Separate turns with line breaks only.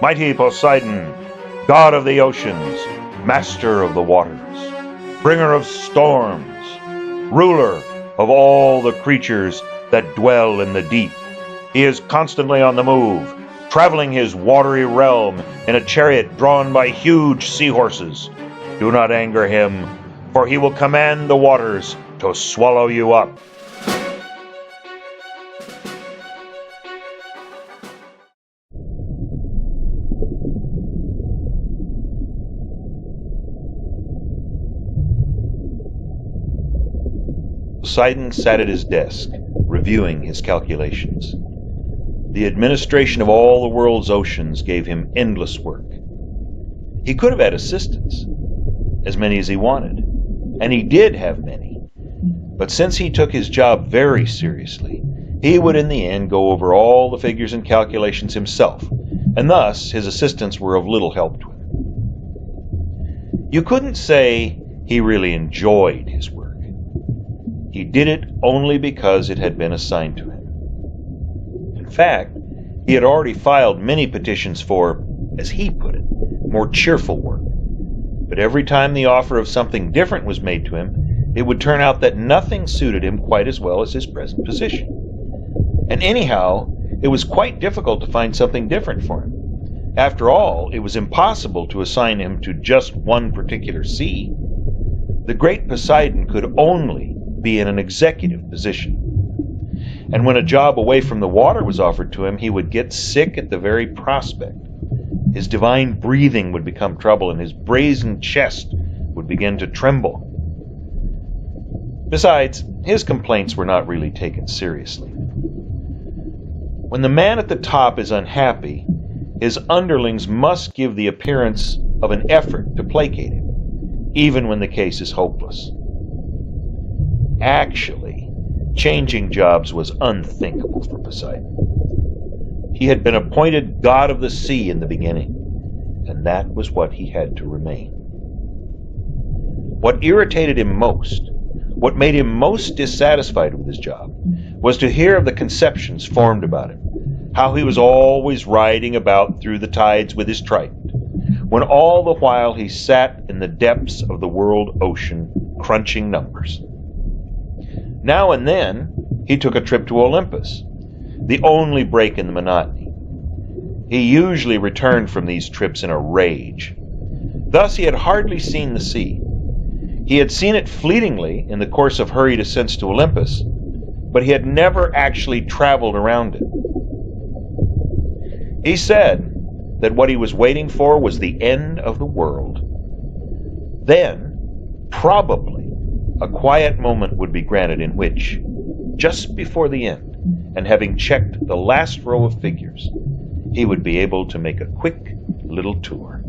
mighty Poseidon, god of the oceans, master of the waters, bringer of storms, ruler of all the creatures that dwell in the deep. He is constantly on the move, traveling his watery realm in a chariot drawn by huge seahorses. Do not anger him, for he will command the waters to swallow you up. Poseidon sat at his desk, reviewing his calculations. The administration of all the world's oceans gave him endless work. He could have had assistants, as many as he wanted, and he did have many. But since he took his job very seriously, he would in the end go over all the figures and calculations himself, and thus his assistants were of little help to him. You couldn't say he really enjoyed his work. He did it only because it had been assigned to him. In fact, he had already filed many petitions for, as he put it, more cheerful work. But every time the offer of something different was made to him, it would turn out that nothing suited him quite as well as his present position. And anyhow, it was quite difficult to find something different for him. After all, it was impossible to assign him to just one particular sea. The great Poseidon could only be in an executive position. And when a job away from the water was offered to him, he would get sick at the very prospect. His divine breathing would become trouble, and his brazen chest would begin to tremble. Besides, his complaints were not really taken seriously. When the man at the top is unhappy, his underlings must give the appearance of an effort to placate him, even when the case is hopeless. Actually, changing jobs was unthinkable for Poseidon. He had been appointed god of the sea in the beginning, and that was what he had to remain. What irritated him most, what made him most dissatisfied with his job, was to hear of the conceptions formed about him, how he was always riding about through the tides with his trident, when all the while he sat in the depths of the world ocean crunching numbers. Now and then, he took a trip to Olympus, the only break in the monotony. He usually returned from these trips in a rage. Thus he had hardly seen the sea. He had seen it fleetingly in the course of hurried ascents to Olympus, but he had never actually traveled around it. He said that what he was waiting for was the end of the world. Then, probably, a quiet moment would be granted in which, just before the end, and having checked the last row of figures, he would be able to make a quick little tour.